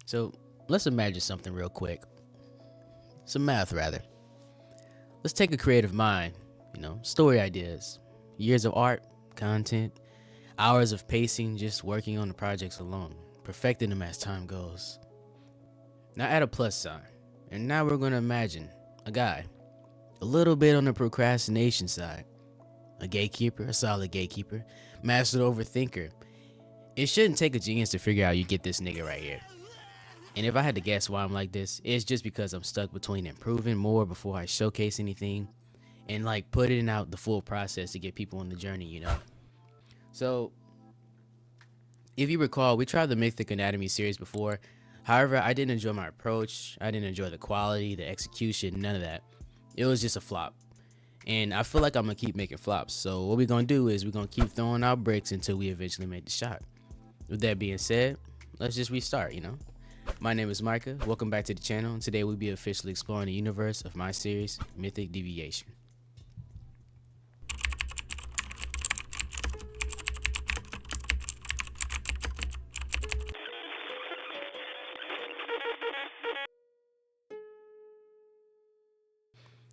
So let's imagine something real quick. Some math, rather. Let's take a creative mind, story ideas, years of art, content, hours of pacing just working on the projects alone, perfecting them as time goes. Now add a plus sign, and now we're going to imagine a guy, a little bit on the procrastination side, a gatekeeper, a solid gatekeeper, master overthinker. It shouldn't take a genius to figure out you get this nigga right here. And if I had to guess why I'm like this, it's just because I'm stuck between improving more before I showcase anything and like putting out the full process to get people on the journey. So, if you recall, we tried the Mythic Anatomy series before. However, I didn't enjoy my approach. I didn't enjoy the quality, the execution, none of that. It was just a flop. And I feel like I'm going to keep making flops. So, what we're going to do is we're going to keep throwing out bricks until we eventually make the shot. With that being said, let's just restart. My name is Micah. Welcome back to the channel. And today we'll be officially exploring the universe of my series, Mythic Deviation.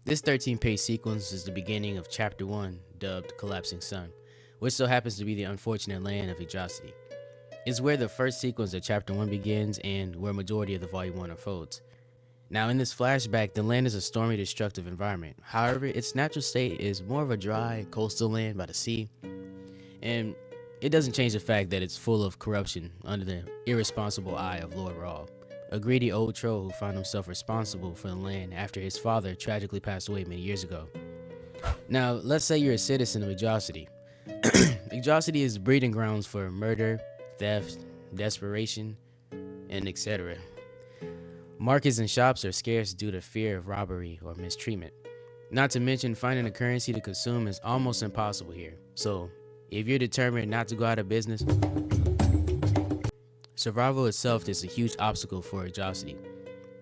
This 13-page sequence is the beginning of Chapter 1, dubbed Collapsing Sun, which so happens to be the unfortunate land of Yggdrasil. It's where the first sequence of Chapter 1 begins and where majority of the Volume 1 unfolds. Now in this flashback, the land is a stormy, destructive environment. However, its natural state is more of a dry, coastal land by the sea, and it doesn't change the fact that it's full of corruption under the irresponsible eye of Lord Ra, a greedy old troll who found himself responsible for the land after his father tragically passed away many years ago. Now, let's say you're a citizen of Yggdrasil. Yggdrasil is breeding grounds for murder, theft, desperation, and etc. Markets and shops are scarce due to fear of robbery or mistreatment. Not to mention, finding a currency to consume is almost impossible here. So, if you're determined not to go out of business, survival itself is a huge obstacle for Yggdrasil.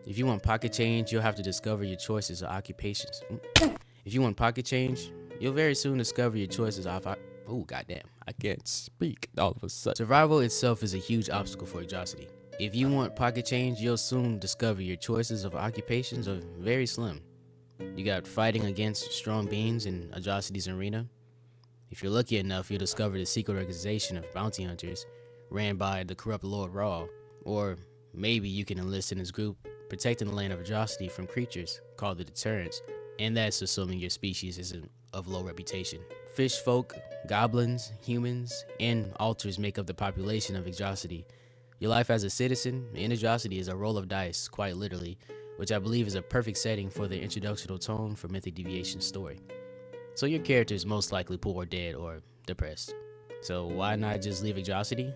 If you want pocket change, you'll have to discover your choices of occupations. If you want pocket change, you'll very soon discover your choices of... Oh, goddamn. I can't speak all of a sudden. Survival itself is a huge obstacle for Yggdrasil. If you want pocket change, you'll soon discover your choices of occupations are very slim. You got fighting against strong beings in Yggdrasil's arena. If you're lucky enough, you'll discover the secret organization of bounty hunters ran by the corrupt Lord Ra. Or maybe you can enlist in his group protecting the land of Yggdrasil from creatures called the Deterrents, and that's assuming your species isn't of low reputation. Fish folk, goblins, humans, and altars make up the population of Yggdrasil. Your life as a citizen in Yggdrasil is a roll of dice, quite literally, which I believe is a perfect setting for the introductional tone for Mythic Deviation's story. So your character is most likely poor, dead, or depressed. So why not just leave Yggdrasil?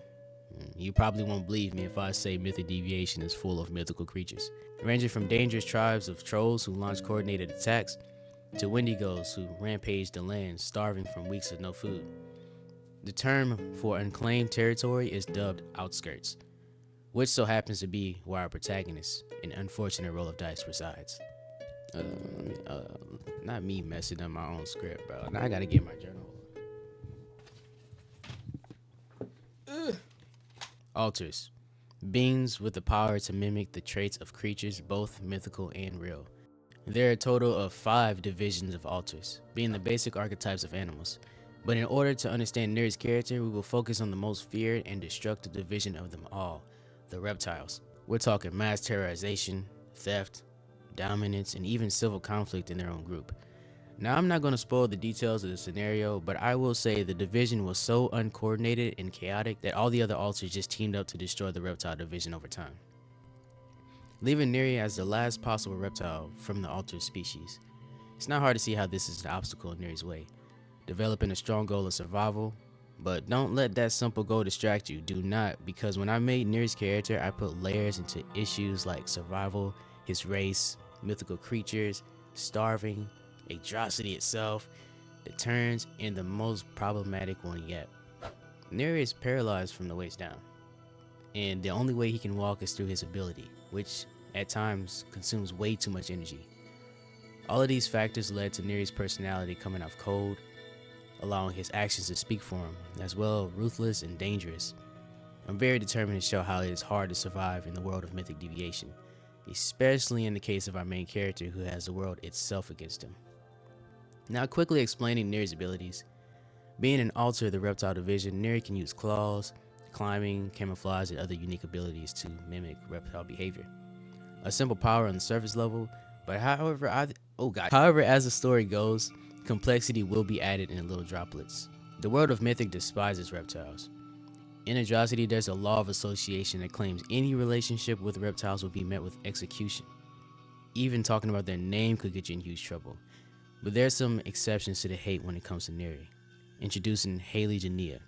You probably won't believe me if I say Mythic Deviation is full of mythical creatures, ranging from dangerous tribes of trolls who launch coordinated attacks to wendigos who rampage the land, starving from weeks of no food. The term for unclaimed territory is dubbed outskirts, which so happens to be where our protagonist, an unfortunate roll of dice, resides. Not me messing up my own script, bro. Now I gotta get my journal. Altars. Beings with the power to mimic the traits of creatures both mythical and real. There are a total of 5 divisions of altars, being the basic archetypes of animals. But in order to understand Nuri's character, we will focus on the most feared and destructive division of them all, the reptiles. We're talking mass terrorization, theft, dominance, and even civil conflict in their own group. Now, I'm not going to spoil the details of the scenario, but I will say the division was so uncoordinated and chaotic that all the other altars just teamed up to destroy the reptile division over time, leaving Nuri as the last possible reptile from the altar species. It's not hard to see how this is an obstacle in Nuri's way, developing a strong goal of survival, but don't let that simple goal distract you. Do not, because when I made Nuri's character, I put layers into issues like survival, his race, mythical creatures, starving, Yggdrasil itself, the turns, and the most problematic one yet. Nuri is paralyzed from the waist down, and the only way he can walk is through his ability, which at times consumes way too much energy. All of these factors led to Nuri's personality coming off cold, allowing his actions to speak for him, as well ruthless and dangerous. I'm very determined to show how it is hard to survive in the world of Mythic Deviation, especially in the case of our main character who has the world itself against him. Now, quickly explaining Nuri's abilities. Being an altar of the reptile division, Nuri can use claws, climbing, camouflage, and other unique abilities to mimic reptile behavior. A simple power on the surface level, but however, as the story goes, complexity will be added in little droplets. The world of Mythic despises reptiles. In Atrocity, there's a law of association that claims any relationship with reptiles will be met with execution. Even talking about their name could get you in huge trouble. But there's some exceptions to the hate when it comes to Nuri. Introducing Haley Jania,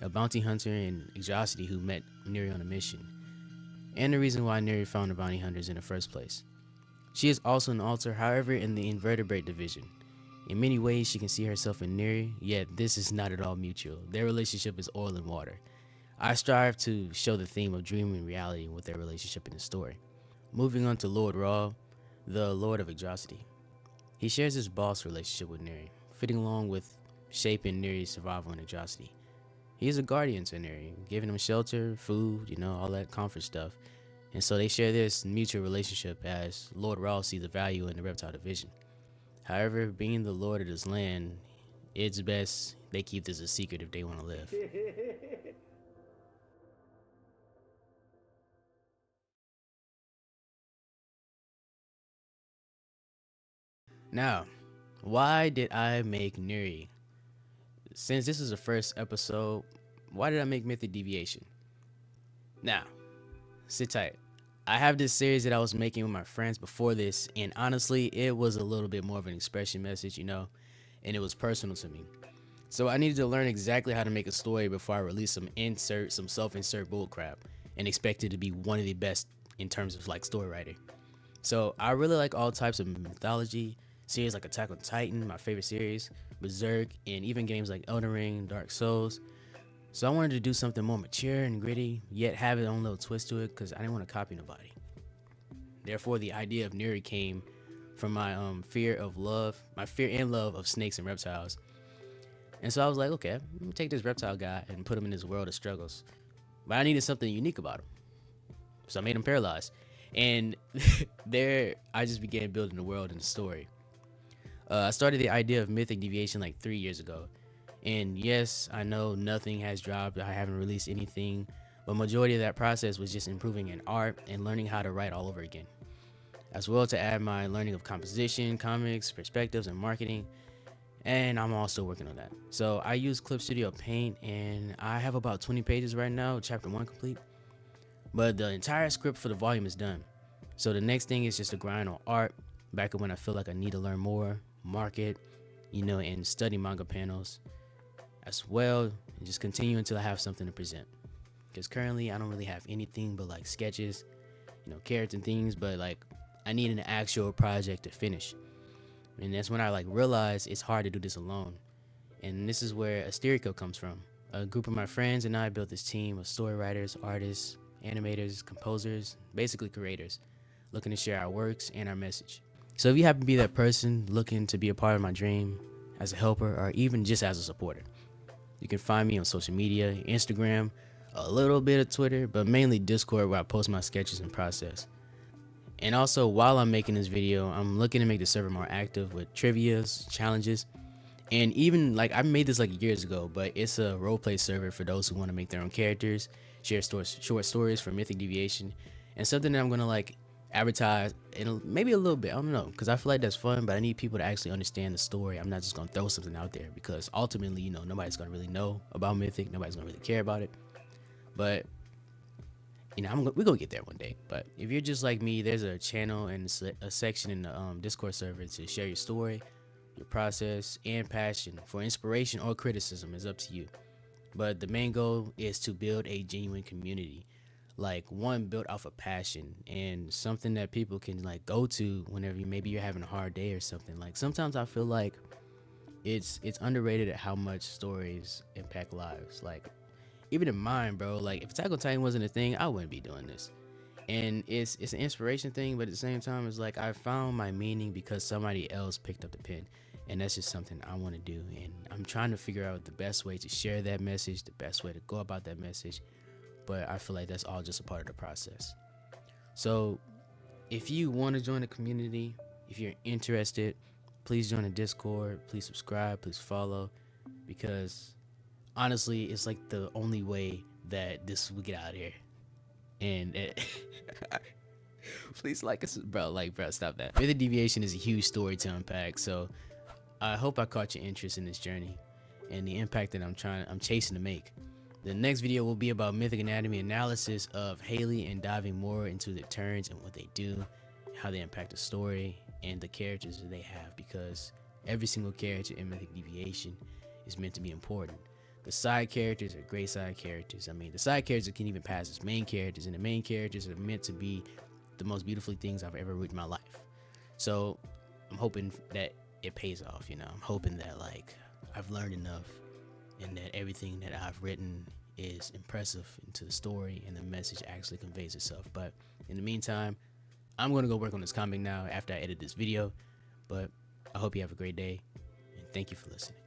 a bounty hunter in Atrocity who met Nuri on a mission, and the reason why Nuri found the bounty hunters in the first place. She is also an altar, however, in the invertebrate division. In many ways, she can see herself in Nuri, yet this is not at all mutual. Their relationship is oil and water. I strive to show the theme of dream and reality with their relationship in the story. Moving on to Lord Ra, the Lord of Atrocity. He shares his boss relationship with Nuri, fitting along with shaping Nuri's survival in Atrocity. He is a guardian to Nuri, giving him shelter, food, all that comfort stuff. And so they share this mutual relationship as Lord Ra sees the value in the reptile division. However, being the lord of this land, it's best they keep this a secret if they want to live. Now, why did I make Nuri? Since this is the first episode, why did I make Mythic Deviation? Now, sit tight. I have this series that I was making with my friends before this, and honestly, it was a little bit more of an expression message, and it was personal to me. So I needed to learn exactly how to make a story before I release some self-insert bullcrap, and expect it to be one of the best in terms of like story writing. So I really like all types of mythology series like Attack on Titan, my favorite series, Berserk, and even games like Elden Ring, Dark Souls. So I wanted to do something more mature and gritty, yet have its own little twist to it because I didn't want to copy nobody. Therefore, the idea of Nuri came from my fear and love of snakes and reptiles. And so I was like, okay, let me take this reptile guy and put him in this world of struggles. But I needed something unique about him. So I made him paralyzed. And there, I just began building the world and the story. I started the idea of Mythic Deviation like 3 years ago. And yes, I know nothing has dropped. I haven't released anything. But majority of that process was just improving in art and learning how to write all over again. As well to add my learning of composition, comics, perspectives, and marketing. And I'm also working on that. So I use Clip Studio Paint, and I have about 20 pages right now, chapter 1 complete. But the entire script for the volume is done. So the next thing is just to grind on art, back up when I feel like I need to learn more, market, and study manga panels as well, and just continue until I have something to present. Because currently I don't really have anything but like sketches, carrots and things, but like I need an actual project to finish. And that's when I like realized it's hard to do this alone. And this is where Asterico comes from. A group of my friends and I built this team of story writers, artists, animators, composers, basically creators, looking to share our works and our message. So if you happen to be that person looking to be a part of my dream as a helper or even just as a supporter, you can find me on social media, Instagram, a little bit of Twitter, but mainly Discord where I post my sketches and process. And also, while I'm making this video, I'm looking to make the server more active with trivias, challenges, and even like I made this like years ago, but it's a roleplay server for those who want to make their own characters, share short stories for Mythic Deviation, and something that I'm gonna like advertise and maybe a little bit. I don't know, because I feel like that's fun, but I need people to actually understand the story. I'm not just gonna throw something out there because ultimately, nobody's gonna really know about Mythic. Nobody's gonna really care about it. But we're gonna get there one day. But if you're just like me, there's a channel and a section in the Discord server to share your story, your process, and passion. For inspiration or criticism is up to you. But the main goal is to build a genuine community, like one built off of passion and something that people can like go to whenever maybe you're having a hard day or something. Like sometimes I feel like it's underrated at how much stories impact lives. Like even in mine, bro. Like if Attack on Titan wasn't a thing, I wouldn't be doing this. And it's an inspiration thing, but at the same time, it's like I found my meaning because somebody else picked up the pen, and that's just something I want to do. And I'm trying to figure out the best way to share that message, the best way to go about that message, but I feel like that's all just a part of the process. So if you want to join the community, if you're interested, please join the Discord. Please subscribe. Please follow, because honestly, it's like the only way that this will get out here. And please like us, bro. Like, bro, stop that. Mythic Deviation is a huge story to unpack. So I hope I caught your interest in this journey and the impact that I'm chasing to make. The next video will be about Mythic Anatomy analysis of Haley and diving more into their turns and what they do, how they impact the story, and the characters that they have, because every single character in Mythic Deviation is meant to be important. The side characters are great side characters. I mean, the side characters can even pass as main characters, and the main characters are meant to be the most beautiful things I've ever read in my life. So I'm hoping that it pays off, you know. I'm hoping that like I've learned enough and that everything that I've written is impressive into the story and the message actually conveys itself. But in the meantime, I'm going to go work on this comic now after I edit this video. But I hope you have a great day, and thank you for listening.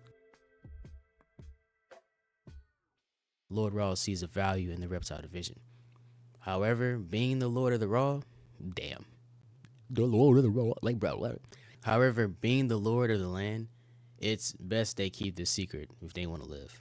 Lord Raw sees a value in the reptile division. However, being the Lord of the Raw, damn. The Lord of the Raw, like, bro, what? However, being the Lord of the land, it's best they keep this secret if they want to live.